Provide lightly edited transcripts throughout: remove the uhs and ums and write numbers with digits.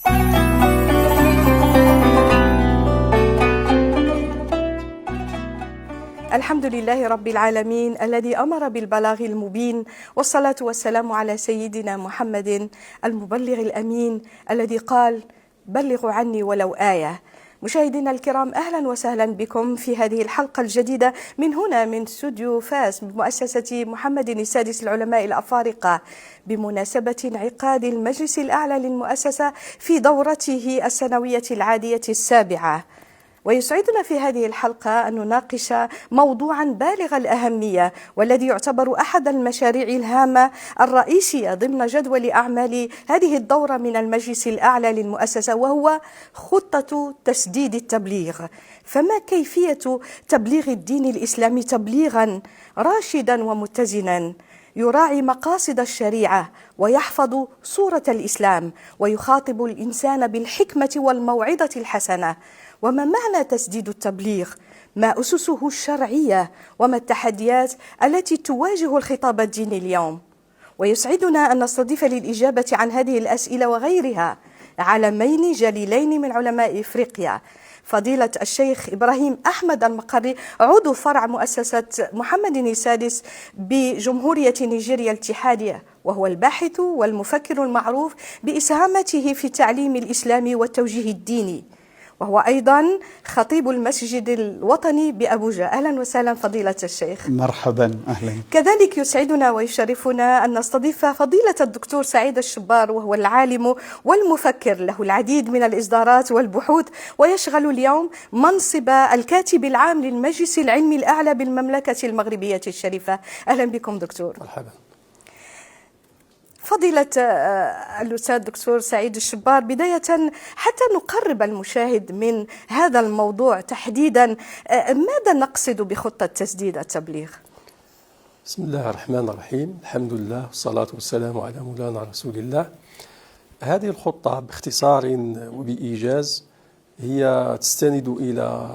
الحمد لله رب العالمين الذي أمر بالبلاغ المبين، والصلاة والسلام على سيدنا محمد المبلغ الأمين الذي قال: بلغوا عني ولو آية. مشاهدينا الكرام، أهلا وسهلا بكم في هذه الحلقة الجديدة من هنا من استوديو فاس بمؤسسة محمد السادس للعلماء الأفارقة، بمناسبة انعقاد المجلس الأعلى للمؤسسة في دورته السنوية العادية السابعة. ويسعدنا في هذه الحلقة أن نناقش موضوعا بالغ الأهمية، والذي يعتبر أحد المشاريع الهامة الرئيسية ضمن جدول أعمال هذه الدورة من المجلس الأعلى للمؤسسة، وهو خطة تسديد التبليغ. فما كيفية تبليغ الدين الإسلامي تبليغا راشدا ومتزنا يراعي مقاصد الشريعة ويحفظ صورة الإسلام ويخاطب الإنسان بالحكمة والموعظة الحسنة؟ وما معنى تسديد التبليغ؟ ما أسسه الشرعية؟ وما التحديات التي تواجه الخطاب الديني اليوم؟ ويسعدنا أن نستضيف للإجابة عن هذه الأسئلة وغيرها عالمين جليلين من علماء إفريقيا، فضيلة الشيخ إبراهيم أحمد المقري، عضو فرع مؤسسة محمد السادس بجمهورية نيجيريا الاتحادية، وهو الباحث والمفكر المعروف بإسهامته في تعليم الإسلام والتوجيه الديني، وهو أيضا خطيب المسجد الوطني بأبوجا. أهلا وسهلا فضيلة الشيخ. مرحبا، أهلا. كذلك يسعدنا ويشرفنا أن نستضيف فضيلة الدكتور سعيد الشبار، وهو العالم والمفكر، له العديد من الإصدارات والبحوث، ويشغل اليوم منصب الكاتب العام للمجلس العلمي الأعلى بالمملكة المغربية الشريفة. أهلا بكم دكتور. مرحبا. فضيلة الأستاذ الدكتور سعيد الشبار، بداية حتى نقرب المشاهد من هذا الموضوع تحديدا، ماذا نقصد بخطة تسديد التبليغ؟ بسم الله الرحمن الرحيم، الحمد لله والصلاة والسلام على مولانا رسول الله. هذه الخطة باختصار وبإيجاز هي تستند إلى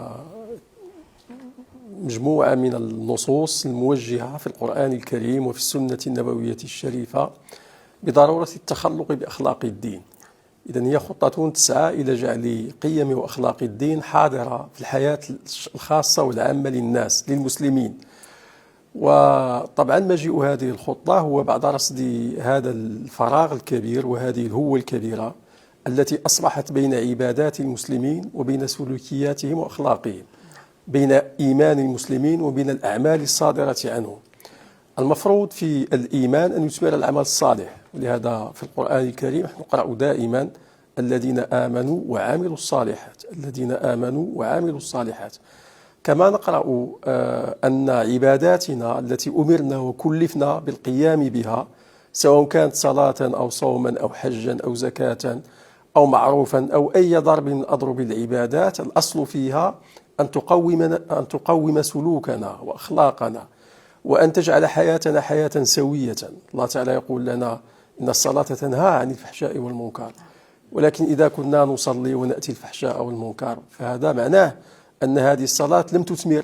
مجموعة من النصوص الموجهة في القرآن الكريم وفي السنة النبوية الشريفة بضرورة التخلق بأخلاق الدين. إذن هي خطة تسعى إلى جعل قيم وأخلاق الدين حاضرة في الحياة الخاصة والعامة للناس للمسلمين. وطبعا مجيء هذه الخطة هو بعد رصد هذا الفراغ الكبير وهذه الهوة الكبيرة التي أصبحت بين عبادات المسلمين وبين سلوكياتهم وأخلاقهم، بين إيمان المسلمين وبين الأعمال الصادرة عنهم. المفروض في الإيمان أن يثمر العمل الصالح، ولهذا في القرآن الكريم نقرأ دائما الذين آمنوا وعملوا الصالحات، الذين آمنوا وعملوا الصالحات. كما نقرأ أن عباداتنا التي أمرنا وكلفنا بالقيام بها، سواء كانت صلاة أو صوما أو حجا أو زكاة أو معروفا أو أي ضرب من أضرب العبادات، الأصل فيها أن تقوم سلوكنا وأخلاقنا، وأن تجعل حياتنا حياة سوية. الله تعالى يقول لنا إن الصلاة تنهى عن الفحشاء والمنكر، ولكن إذا كنا نصلي ونأتي الفحشاء والمنكر فهذا معناه أن هذه الصلاة لم تثمر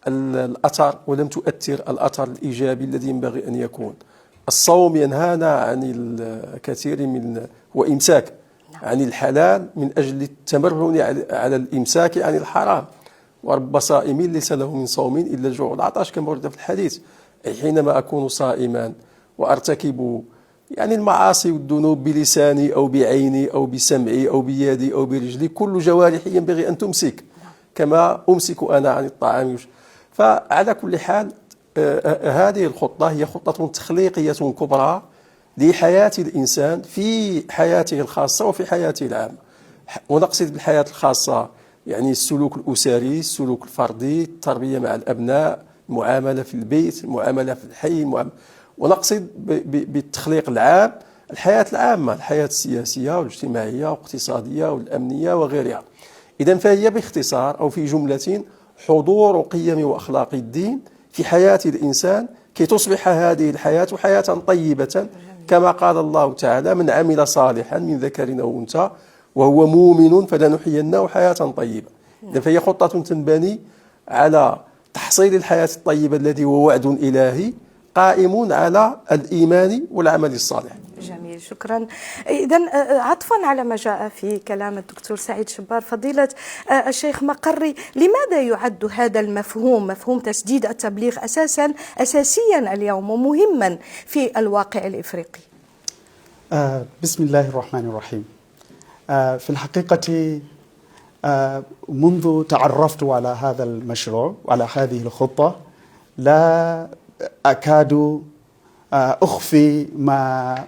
الأثر ولم تؤثر الأثر الإيجابي الذي ينبغي أن يكون. الصوم ينهانا عن الكثير من وإمساك عن الحلال من أجل التمرن على الإمساك عن الحرام. ورب صائم ليس له من صوم إلا الجوع والعطش كما ورد في الحديث. أي حينما أكون صائما وأرتكب المعاصي والذنوب بلساني أو بعيني أو بسمعي أو بيدي أو برجلي، كل جوارحي ينبغي أن تمسك كما أمسك أنا عن الطعام. فعلى كل حال هذه الخطة هي خطة تخليقية كبرى لحياة الإنسان في حياته الخاصة وفي حياته العامة. ونقصد بالحياة الخاصة السلوك الأسري، السلوك الفردي، التربية مع الأبناء، المعاملة في البيت، المعاملة في الحي، ونقصد بالتخليق العام الحياة العامة، الحياة السياسية والاجتماعية والاقتصادية والأمنية وغيرها. إذن فهي باختصار أو في جملة حضور قيم وأخلاق الدين في حياة الإنسان كي تصبح هذه الحياة حياة طيبة، كما قال الله تعالى: من عمل صالحا من ذكر أو أنثى وهو مؤمن فلنحيينه حياة طيبة. إذن فهي خطة تنبني على تحصيل الحياة الطيبة الذي هو وعد إلهي قائم على الإيمان والعمل الصالح. جميل شكرا. إذا عطفا على ما جاء في كلام الدكتور سعيد شبار، فضيلة الشيخ مقري، لماذا يعد هذا المفهوم، مفهوم تسديد التبليغ، أساسيا اليوم ومهما في الواقع الإفريقي؟ بسم الله الرحمن الرحيم. في الحقيقة منذ تعرفت على هذا المشروع وعلى هذه الخطة لا أكاد أخفي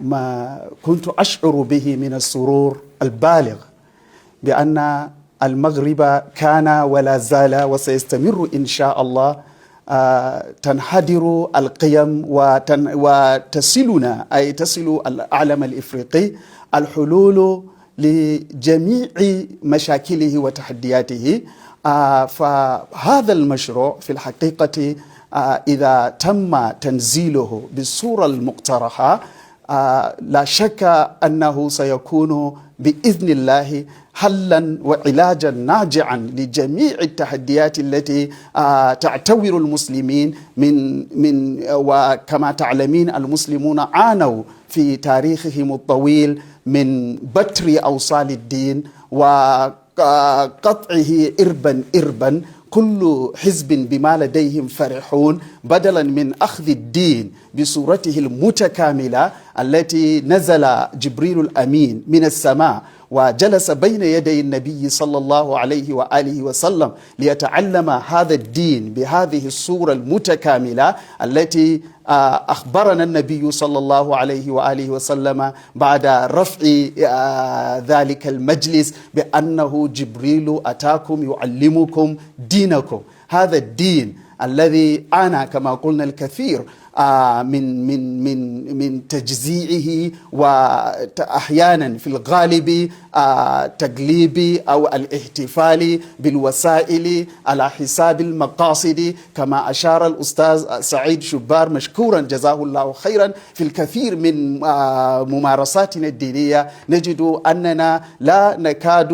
ما كنت أشعر به من السرور البالغ بأن المغرب كان ولا زال وسيستمر إن شاء الله تنحدر القيم وتصلنا، أي تصل العالم الإفريقي الحلول لجميع مشاكله وتحدياته. فهذا المشروع في الحقيقة إذا تم تنزيله بالصورة المقترحة لا شك أنه سيكون بإذن الله حلا وعلاجا ناجعا لجميع التحديات التي تعتور المسلمين من وكما تعلمين المسلمون عانوا في تاريخهم الطويل من بتر أوصال الدين وقطعه إربا. كل حزب بما لديهم فرحون، بدلا من أخذ الدين بصورته المتكاملة التي نزل جبريل الأمين من السماء وجلس بين يدي النبي صلى الله عليه وآله وسلم ليتعلم هذا الدين بهذه الصورة المتكاملة التي أخبرنا النبي صلى الله عليه وآله وسلم بعد رفع ذلك المجلس بأنه جبريل أتاكم يعلمكم دينكم. هذا الدين الذي أنا كما قلنا الكثير من تجزيعه وأحيانا في الغالب تقليبي أو الاحتفال بالوسائل على حساب المقاصد، كما أشار الأستاذ سعيد شبار مشكورا جزاه الله خيرا. في الكثير من ممارساتنا الدينية نجد أننا لا نكاد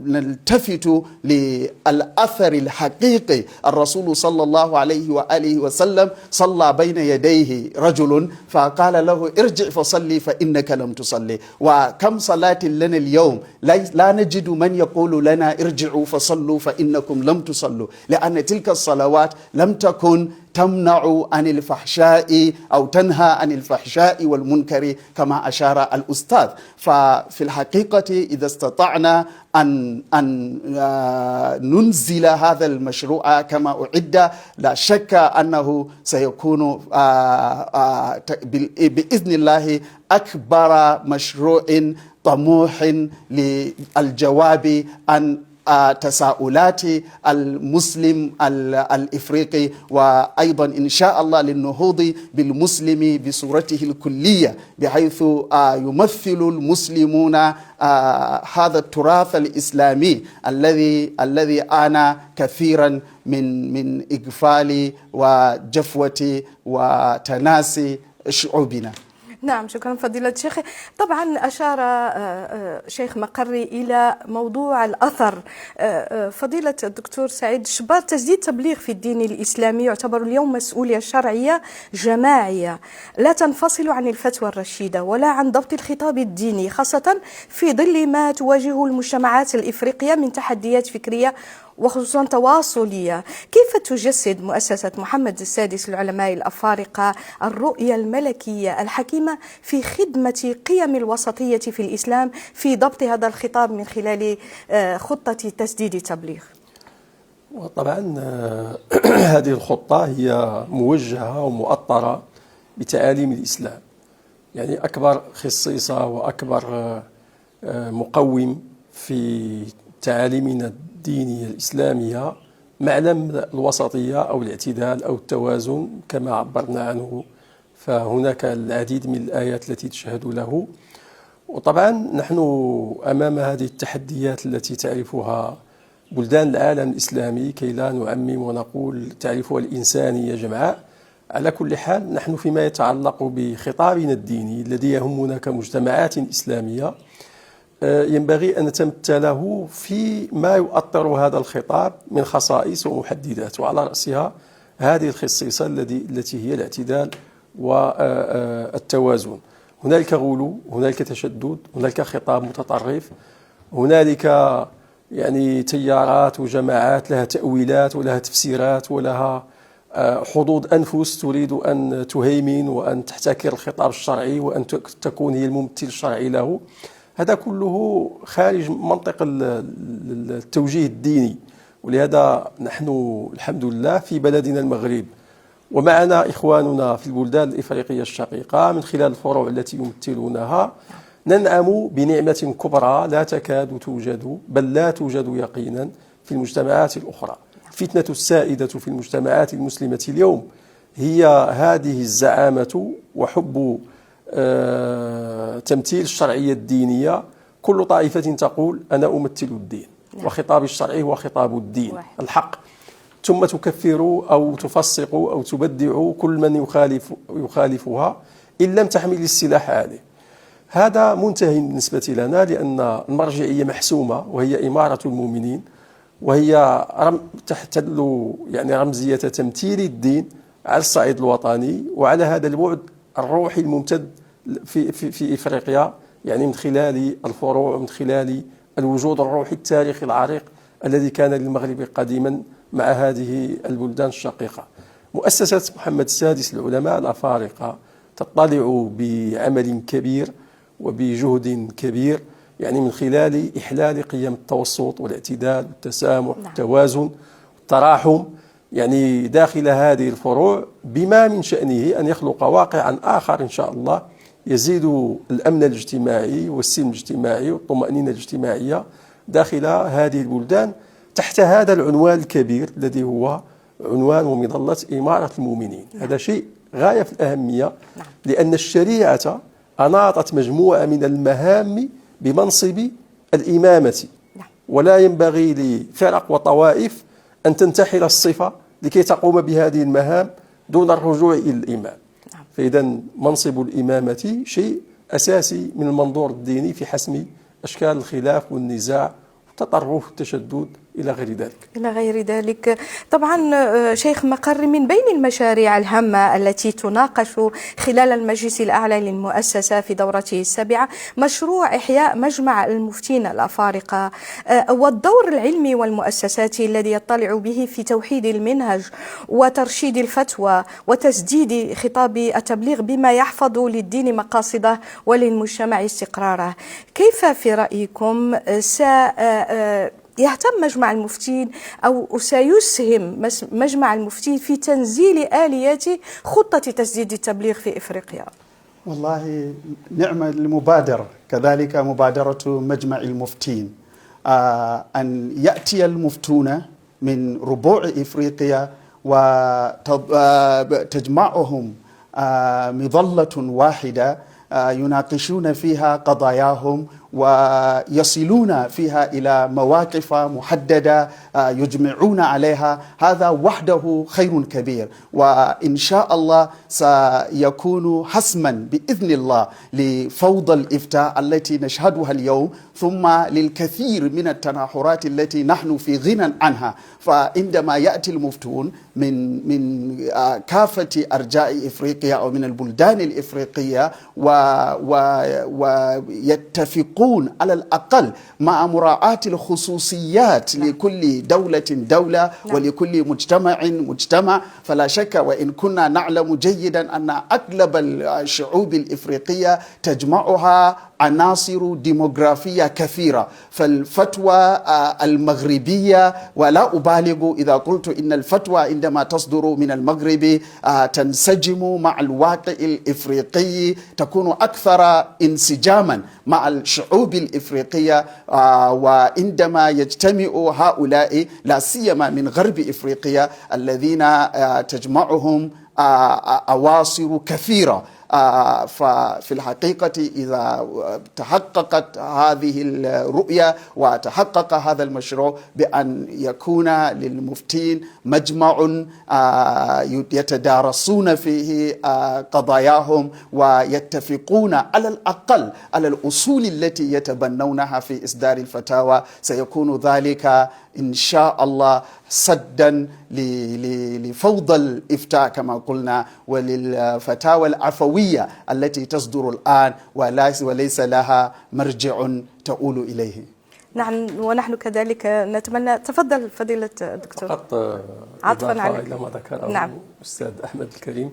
نلتفت للأثر الحقيقي. الرسول صلى الله عليه وآله وسلم صلى بين يديه رجل فقال له ارجع فصلي فإنك لم تصلي. وكم صلاة لنا اليوم لا نجد من يقول لنا ارجعوا فصلوا فإنكم لم تصلوا، لأن تلك الصلوات لم تكن تمنع عن الفحشاء أو تنهى عن الفحشاء والمنكر كما أشار الأستاذ. ففي الحقيقة إذا استطعنا أن ننزل هذا المشروع كما أعد، لا شك أنه سيكون بإذن الله أكبر مشروع طموح للجواب عن تساؤلات المسلم الإفريقي، وأيضا إن شاء الله للنهوض بالمسلم بصورته الكلية، بحيث يمثل المسلمون هذا التراث الإسلامي الذي أنا كثيرا من إغفال وجفوة وتناسي شعوبنا. نعم، شكرا فضيلة الشيخ. طبعا أشار شيخ مقري إلى موضوع الأثر. فضيلة الدكتور سعيد شبار، تسديد تبليغ في الدين الإسلامي يعتبر اليوم مسؤولية شرعية جماعية لا تنفصل عن الفتوى الرشيدة ولا عن ضبط الخطاب الديني، خاصة في ظل ما تواجهه المجتمعات الإفريقية من تحديات فكرية وخصوصا تواصلية. كيف تجسد مؤسسة محمد السادس للعلماء الأفارقة الرؤية الملكية الحكيمة في خدمة قيم الوسطية في الإسلام في ضبط هذا الخطاب من خلال خطة تسديد التبليغ؟ وطبعا هذه الخطة هي موجهة ومؤطرة بتعاليم الإسلام، يعني أكبر خصيصة وأكبر مقوم في تعاليمنا الدينية الإسلامية معلم الوسطية أو الاعتدال أو التوازن كما عبرنا عنه. فهناك العديد من الآيات التي تشهد له. وطبعا نحن أمام هذه التحديات التي تعرفها بلدان العالم الإسلامي، كي لا نعمم ونقول تعرفها الإنسانية جمعاء. على كل حال نحن فيما يتعلق بخطابنا الديني الذي يهمنا كمجتمعات إسلامية ينبغي أن نتمثله في ما يؤطر هذا الخطاب من خصائص ومحددات، وعلى رأسها هذه الخصيصة التي هي الاعتدال والتوازن. هنالك غلو، هنالك تشدد، هنالك خطاب متطرف، هنالك يعني تيارات وجماعات لها تأويلات ولها تفسيرات ولها حظوظ أنفس تريد أن تهيمن وأن تحتكر الخطاب الشرعي وأن تكون هي الممثل الشرعي له. هذا كله خارج منطق التوجيه الديني. ولهذا نحن الحمد لله في بلدنا المغرب ومعنا إخواننا في البلدان الإفريقية الشقيقة من خلال الفروع التي يمثلونها ننعم بنعمة كبرى لا تكاد توجد، بل لا توجد يقينا في المجتمعات الأخرى. الفتنة السائدة في المجتمعات المسلمة اليوم هي هذه الزعامة وحب تمثيل الشرعية الدينية. كل طائفة تقول أنا أمثل الدين، وخطاب الشرعي هو خطاب الدين الحق، ثم تكفر أو تفسق أو تبدع كل من يخالفها إن لم تحمل السلاح عليه. هذا منتهي بالنسبة لنا، لأن المرجعية محسومة وهي إمارة المؤمنين، وهي تحتل يعني رمزية تمثيل الدين على الصعيد الوطني. وعلى هذا البعد الروحي الممتد في إفريقيا، يعني من خلال الفروع ومن خلال الوجود الروحي التاريخي العريق الذي كان للمغرب قديما مع هذه البلدان الشقيقة. مؤسسة محمد السادس للعلماء الأفارقة تطلع بعمل كبير وبجهد كبير، يعني من خلال إحلال قيم التوسط والاعتدال والتسامح والتوازن والتراحم، يعني داخل هذه الفروع، بما من شأنه أن يخلق واقعا آخر إن شاء الله يزيد الأمن الاجتماعي والسلم الاجتماعي والطمأنينة الاجتماعية داخل هذه البلدان تحت هذا العنوان الكبير الذي هو عنوان ومظلة إمارة المؤمنين. هذا شيء غاية في الأهمية، لأن الشريعة أناطت مجموعة من المهام بمنصب الإمامة، ولا ينبغي لفرق وطوائف أن تنتحل الصفة لكي تقوم بهذه المهام دون الرجوع إلى الإمام. فإذا منصب الإمامة شيء أساسي من المنظور الديني في حسم أشكال الخلاف والنزاع والتطرف والتشدد إلى غير ذلك. طبعا شيخ مقر، من بين المشاريع الهامة التي تناقش خلال المجلس الأعلى للمؤسسة في دورته السابعة مشروع إحياء مجمع المفتين الأفارقة والدور العلمي والمؤسساتي الذي يطلع به في توحيد المنهج وترشيد الفتوى وتسديد خطاب التبليغ بما يحفظ للدين مقاصده وللمجتمع استقراره. كيف في رأيكم يهتم مجمع المفتين أو سيسهم مجمع المفتين في تنزيل آليات خطة تسديد التبليغ في إفريقيا؟ والله نعم المبادرة، كذلك مبادرة مجمع المفتين أن يأتي المفتون من ربوع إفريقيا وتجمعهم مظلة واحدة يناقشون فيها قضاياهم ويصلون فيها إلى مواقف محددة يجمعون عليها. هذا وحده خير كبير، وإن شاء الله سيكون حسما بإذن الله لفوضى الإفتاء التي نشهدها اليوم، ثم للكثير من التناحرات التي نحن في غنى عنها. فعندما يأتي المفتون من كافة أرجاء إفريقيا أو من البلدان الإفريقية ويتفقون على الأقل مع مراعاة الخصوصيات لكل دولة ولكل مجتمع، فلا شك وإن كنا نعلم جيدا أن أغلب الشعوب الإفريقية تجمعها عناصر ديموغرافية كثيرة. فالفتوى المغربية، ولا أبالغ إذا قلت إن الفتوى عندما تصدر من المغرب تنسجم مع الواقع الإفريقي، تكون أكثر انسجاما مع الشعوب الإفريقية. وعندما يجتمع هؤلاء لا سيما من غرب إفريقيا الذين تجمعهم أواصر كثيرة، ففي الحقيقة إذا تحققت هذه الرؤية وتحقق هذا المشروع بأن يكون للمفتين مجمع يتدارسون فيه قضاياهم ويتفقون على الأقل على الأصول التي يتبنونها في إصدار الفتاوى، سيكون ذلك إن شاء الله سدا لفوضى الإفتاء كما قلنا وللفتاوى العفوية الفتوية التي تصدر الآن وليس لها مرجع تؤول إليه. نعم، ونحن كذلك نتمنى. تفضل فضيلة الدكتور. فقط عطفا عليك إلى ما ذكره نعم. الأستاذ أحمد الكريم،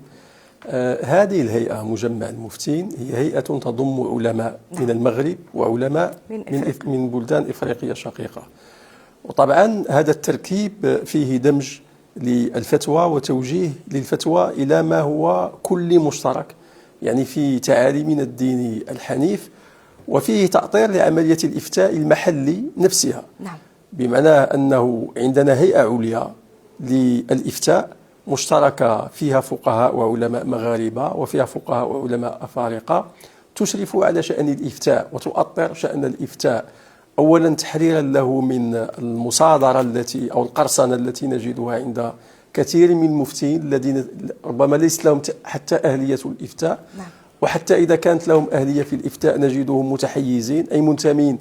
هذه الهيئة مجمع المفتين هي هيئة تضم علماء من المغرب وعلماء من بلدان إفريقية شقيقة. وطبعا هذا التركيب فيه دمج للفتوى وتوجيه للفتوى إلى ما هو كل مشترك، يعني في تعاليمنا الديني الحنيف، وفيه تأطير لعملية الإفتاء المحلي نفسها. نعم. بمعنى أنه عندنا هيئة عليا للإفتاء مشتركة فيها فقهاء وعلماء مغاربة وفيها فقهاء وعلماء أفارقة تشرف على شأن الإفتاء وتؤطر شأن الإفتاء، أولا تحريرا له من المصادرة التي أو القرصنة التي نجدها عند كثير من المفتين الذين ربما ليس لهم حتى أهلية الإفتاء. نعم. وحتى إذا كانت لهم أهلية في الإفتاء نجدهم متحيزين، أي منتمين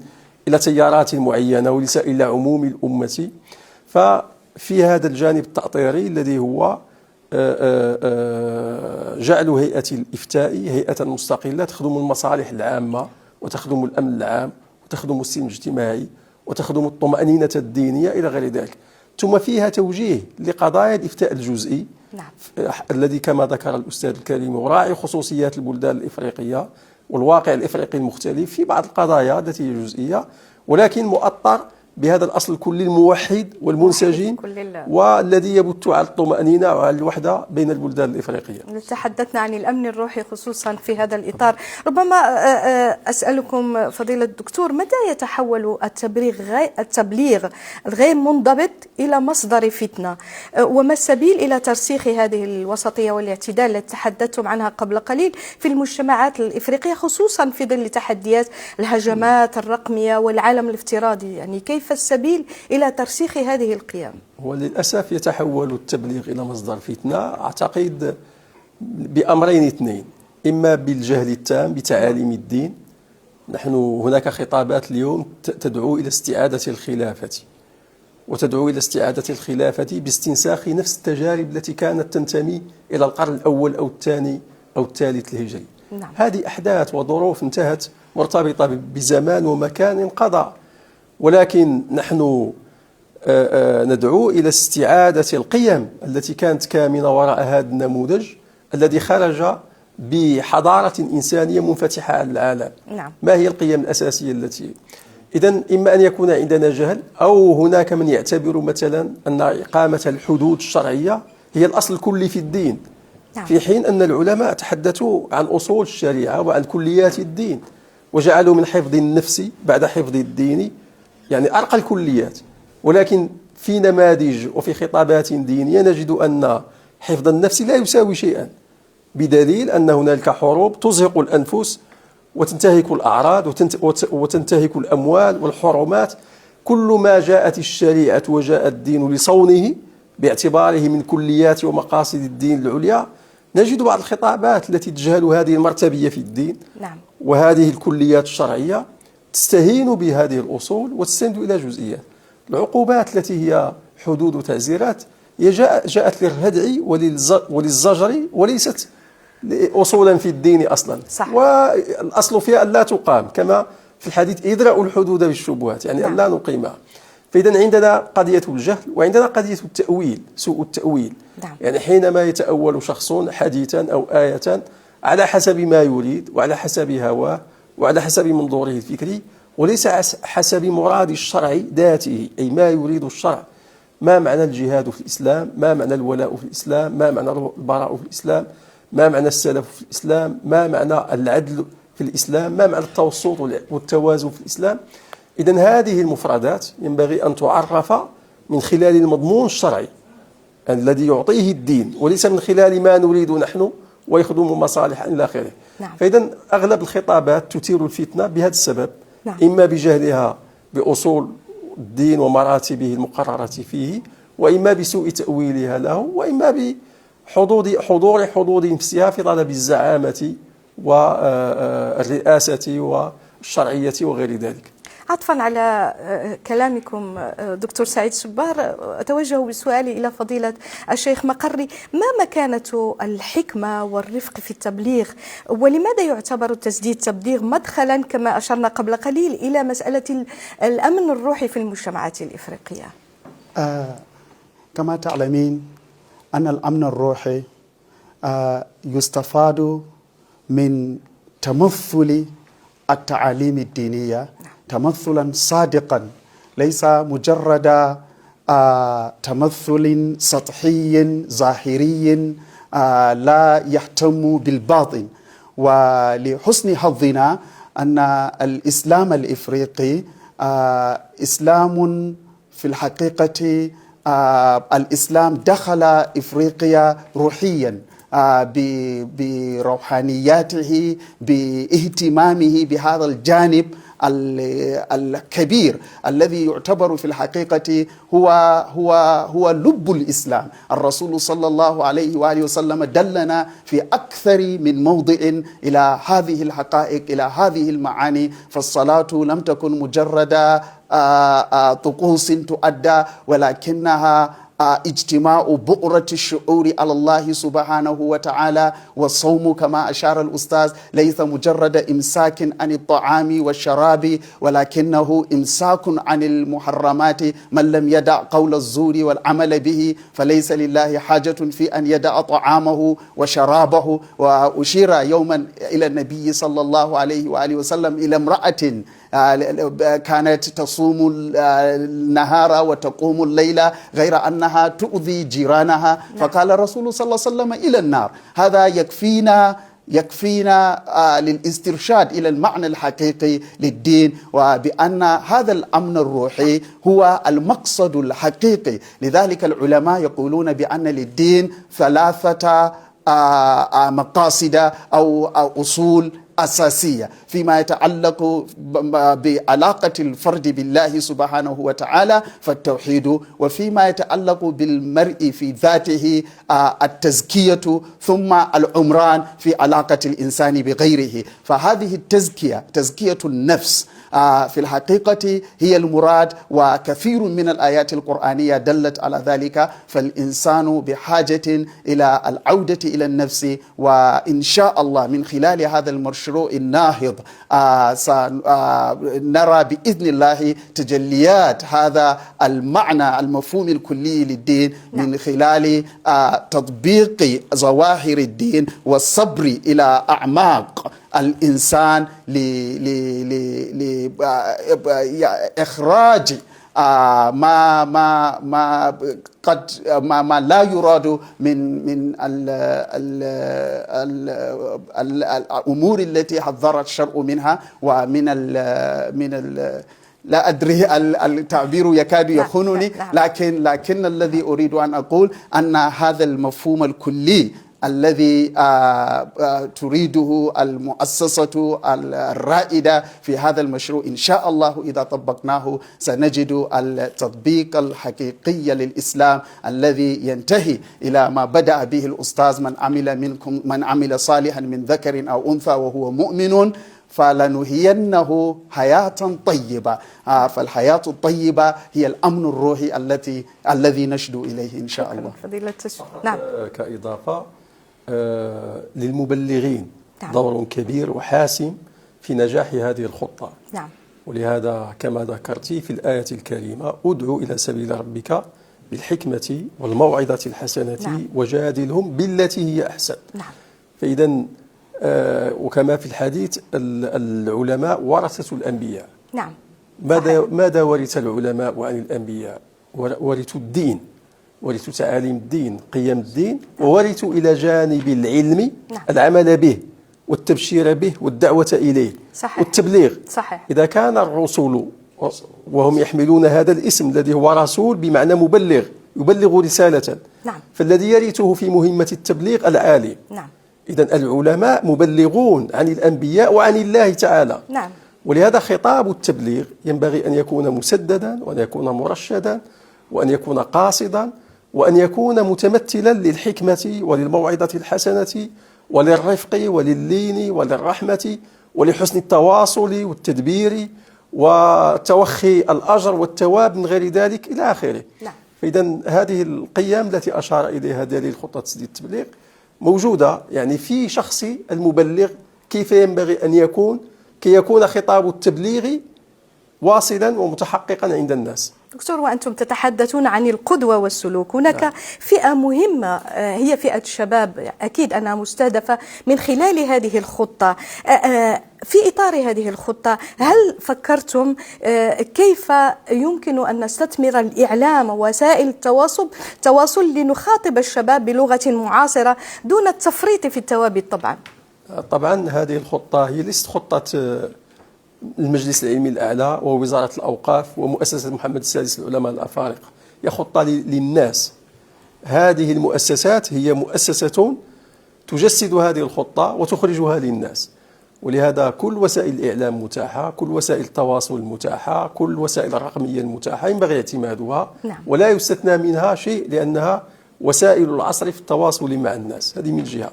إلى تيارات معينة وليس إلى عموم الأمة. ففي هذا الجانب التأطيري الذي هو جعل هيئة الإفتاء هيئة مستقلة تخدم المصالح العامة وتخدم الأمن العام وتخدم السلم الاجتماعي وتخدم الطمأنينة الدينية إلى غير ذلك. ثم فيها توجيه لقضايا الإفتاء الجزئي. نعم. الذي كما ذكر الأستاذ الكريم يراعي خصوصيات البلدان الإفريقية والواقع الإفريقي المختلف في بعض القضايا التي هي جزئية، ولكن مؤطر بهذا الأصل الكلي الموحد والمنسجم والذي يبث على الطمأنينة وعلى الوحدة بين البلدان الإفريقية. تحدثنا عن الأمن الروحي خصوصا في هذا الإطار. ربما أسألكم فضيلة الدكتور، متى يتحول التبليغ الغير منضبط إلى مصدر فتنة، وما السبيل إلى ترسيخ هذه الوسطية والاعتدال التي تحدثتم عنها قبل قليل في المجتمعات الإفريقية، خصوصا في ظل تحديات الهجمات الرقمية والعالم الافتراضي؟ يعني كيف السبيل إلى ترسيخ هذه القيم؟ وللأسف يتحول التبليغ إلى مصدر فتنة أعتقد بأمرين اثنين: إما بالجهل التام بتعاليم الدين. نحن هناك خطابات اليوم تدعو إلى استعادة الخلافة، وتدعو إلى استعادة الخلافة باستنساخ نفس التجارب التي كانت تنتمي إلى القرن الأول أو الثاني أو الثالث الهجري. نعم. هذه أحداث وظروف انتهت مرتبطة بزمان ومكان انقضى، ولكن نحن ندعو إلى استعادة القيم التي كانت كامنة وراء هذا النموذج الذي خرج بحضارة إنسانية منفتحة على العالم. نعم. ما هي القيم الأساسية التي إذن إما أن يكون عندنا جهل، أو هناك من يعتبر مثلا أن إقامة الحدود الشرعية هي الأصل الكلي في الدين. نعم. في حين أن العلماء تحدثوا عن أصول الشريعة وعن كليات الدين، وجعلوا من حفظ النفس بعد حفظ الدين يعني أرقى الكليات. ولكن في نماذج وفي خطابات دينية نجد أن حفظ النفس لا يساوي شيئا، بدليل أن هنالك حروب تزهق الأنفس وتنتهك الأعراض وتنتهك الأموال والحرمات. كل ما جاءت الشريعة وجاء الدين لصونه باعتباره من كليات ومقاصد الدين العليا، نجد بعض الخطابات التي تجهل هذه المرتبية في الدين. نعم. وهذه الكليات الشرعية تستهين بهذه الأصول وتستند إلى جزئيات. العقوبات التي هي حدود وتعزيرات هي جاءت للردع وللزجر وليست أصولا في الدين أصلا. صح. والأصل فيها أن لا تقام، كما في الحديث ادرأوا الحدود بالشبهات، يعني أن لا نقيمها. فإذا عندنا قضية الجهل وعندنا قضية التأويل، سوء التأويل. نعم. يعني حينما يتأول شخص حديثا أو آية على حسب ما يريد وعلى حسب هواه وعلى حسب منظوره الفكري، وليس حسب مراد الشرع ذاته، أي ما يريد الشرع. ما معنى الجهاد في الإسلام؟ ما معنى الولاء في الإسلام؟ ما معنى البراء في الإسلام؟ ما معنى السلف في الإسلام؟ ما معنى العدل في الإسلام؟ ما معنى التوسط والتوازن في الإسلام؟ إذن هذه المفردات ينبغي أن تعرف من خلال المضمون الشرعي الذي يعطيه الدين، وليس من خلال ما نريد نحن ويخدم مصالح إلى آخره. نعم. فإذا أغلب الخطابات تثير الفتنة بهذا السبب. نعم. إما بجهلها بأصول الدين ومراتبه المقررة فيه، وإما بسوء تأويلها له، وإما بحضور حدود نفسها في طلب الزعامة والرئاسة والشرعية وغير ذلك. عطفا على كلامكم دكتور سعيد سبار، أتوجه بسؤالي إلى فضيلة الشيخ مقري: ما مكانة الحكمة والرفق في التبليغ، ولماذا يعتبر تسديد التبليغ مدخلا كما أشرنا قبل قليل إلى مسألة الأمن الروحي في المجتمعات الإفريقية؟ كما تعلمين أن الأمن الروحي يستفاد من تمثل التعاليم الدينية تمثلا صادقا، ليس مجرد تمثل سطحي ظاهري لا يهتم بالباطن. ولحسن حظنا أن الإسلام الإفريقي إسلام في الحقيقة الإسلام دخل إفريقيا روحيا بروحانياته، باهتمامه بهذا الجانب الكبير الذي يعتبر في الحقيقة هو لب الإسلام. الرسول صلى الله عليه وآله وسلم دلنا في أكثر من موضع إلى هذه الحقائق، إلى هذه المعاني. فالصلاة لم تكن مجرد طقوس تؤدى، ولكنها اجتماع بؤرة الشعور على الله سبحانه وتعالى. والصوم كما أشار الأستاذ ليس مجرد إمساك عن الطعام والشراب، ولكنه إمساك عن المحرمات. من لم يدع قول الزور والعمل به فليس لله حاجة في أن يدع طعامه وشرابه. وأشير يوما إلى النبي صلى الله عليه وآله وسلم إلى امرأة كانت تصوم النهار وتقوم الليل غير أنها تؤذي جيرانها، فقال الرسول صلى الله عليه وسلم إلى النار. هذا يكفينا للاسترشاد إلى المعنى الحقيقي للدين، وبأن هذا الأمن الروحي هو المقصد الحقيقي. لذلك العلماء يقولون بأن للدين ثلاثة مقاصد أو أصول أساسية فيما يتعلق بعلاقة الفرد بالله سبحانه وتعالى فالتوحيد، وفيما يتعلق بالمرء في ذاته التزكية، ثم العمران في علاقة الإنسان بغيره. فهذه التزكية، تزكية النفس، في الحقيقة هي المراد، وكثير من الآيات القرآنية دلت على ذلك. فالإنسان بحاجة إلى العودة إلى النفس، وإن شاء الله من خلال هذا المشروع الناهض سنرى بإذن الله تجليات هذا المعنى المفهوم الكلي للدين من خلال تطبيق ظواهر الدين والصبر إلى أعماق الإنسان لإخراج ما لا يراد من الأمور التي حذر الشرع منها، ومن لا أدري التعبير يكاد يخونني، لكن الذي أريد أن أقول أن هذا المفهوم الكلي الذي تريده المؤسسة الرائدة في هذا المشروع، إن شاء الله إذا طبقناه سنجد التطبيق الحقيقي للإسلام الذي ينتهي إلى ما بدأ به الأستاذ: من عمل صالحا من ذكر أو أنثى وهو مؤمن فلنهينه حياة طيبة. فالحياة الطيبة هي الأمن الروحي الذي نشدو إليه إن شاء الله. فضيلة نعم. كإضافة للمبلغين دور كبير وحاسم في نجاح هذه الخطة. نعم. ولهذا كما ذكرت في الآية الكريمة: ادعو إلى سبيل ربك بالحكمة والموعظة الحسنة وجادلهم بالتي هي أحسن. نعم. فإذا وكما في الحديث العلماء ورثة الأنبياء. نعم. ماذا ورث العلماء عن الأنبياء؟ ورثوا الدين، ورثوا تعاليم الدين، قيم الدين، وورثوا إلى جانب العلم العمل به والتبشير به والدعوة إليه. صحيح. والتبليغ. صحيح. إذا كان الرسل وهم يحملون هذا الاسم الذي هو رسول بمعنى مبلغ، يبلغ رسالة، فالذي يرثه في مهمة التبليغ العالم. إذن العلماء مبلغون عن الأنبياء وعن الله تعالى. ولهذا خطاب التبليغ ينبغي أن يكون مسددا، وأن يكون مرشدا، وأن يكون قاصدا، وأن يكون متمثلا للحكمة وللموعظة الحسنة وللرفق ولللين وللرحمة ولحسن التواصل والتدبير وتوخي الأجر والثواب من غير ذلك إلى آخره. نعم. فإذا هذه القيم التي أشار إليها دليل خطة تسديد التبليغ موجودة يعني في شخص المبلغ كيف ينبغي أن يكون كي يكون خطاب التبليغ واصلا ومتحققا عند الناس. دكتور، وأنتم تتحدثون عن القدوة والسلوك، هناك فئة مهمة هي فئة الشباب، أكيد أنها مستهدفة من خلال هذه الخطة. في إطار هذه الخطة هل فكرتم كيف يمكن أن نستثمر الإعلام ووسائل التواصل لنخاطب الشباب بلغة معاصرة دون التفريط في التوابع؟ طبعا هذه الخطة هي ليست خطة المجلس العلمي الأعلى ووزارة الأوقاف ومؤسسة محمد السادس للعلماء الأفارقة، هي خطة للناس. هذه المؤسسات هي مؤسسة تجسد هذه الخطة وتخرجها للناس، ولهذا كل وسائل الإعلام متاحة، كل وسائل التواصل متاحة، كل وسائل الرقمية المتاحة ينبغي اعتمادها. نعم. ولا يستثنى منها شيء لأنها وسائل العصر في التواصل مع الناس. هذه من جهة.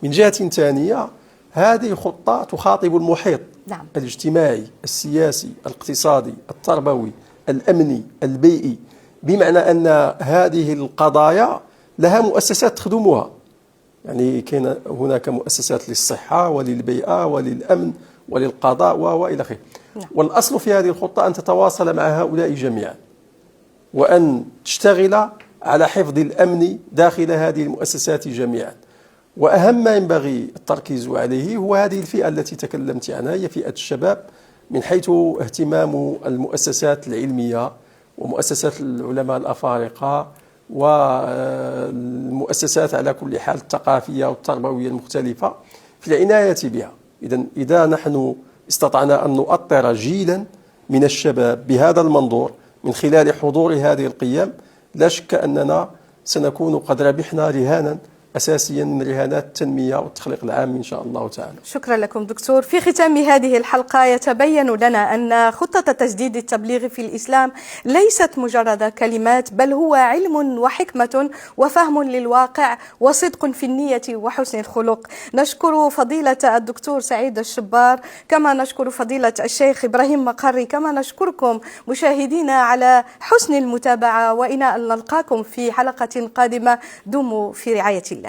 من جهة ثانية هذه خطة تخاطب المحيط. نعم. الاجتماعي، السياسي، الاقتصادي، التربوي، الأمني، البيئي، بمعنى أن هذه القضايا لها مؤسسات تخدمها. يعني كاين هناك مؤسسات للصحة وللبيئة وللأمن وللقضاء وإلى آخره. نعم. والأصل في هذه الخطة أن تتواصل مع هؤلاء جميعا وأن تشتغل على حفظ الأمن داخل هذه المؤسسات جميعا. وأهم ما ينبغي التركيز عليه هو هذه الفئة التي تكلمت عنها، هي فئة الشباب، من حيث اهتمام المؤسسات العلمية ومؤسسات العلماء الأفارقة والمؤسسات على كل حال الثقافية والتربوية المختلفة في العناية بها. إذا نحن استطعنا أن نؤطر جيلا من الشباب بهذا المنظور من خلال حضور هذه القيم، لا شك أننا سنكون قد ربحنا رهانا أساسيا من رهانات التنمية والتخليق العام إن شاء الله تعالى. شكرا لكم دكتور. في ختام هذه الحلقة يتبين لنا أن خطة تجديد التبليغ في الإسلام ليست مجرد كلمات، بل هو علم وحكمة وفهم للواقع وصدق في النية وحسن الخلق. نشكر فضيلة الدكتور سعيد الشبار، كما نشكر فضيلة الشيخ إبراهيم مقري، كما نشكركم مشاهدينا على حسن المتابعة، وإلى أن نلقاكم في حلقة قادمة. دموا في رعاية الله.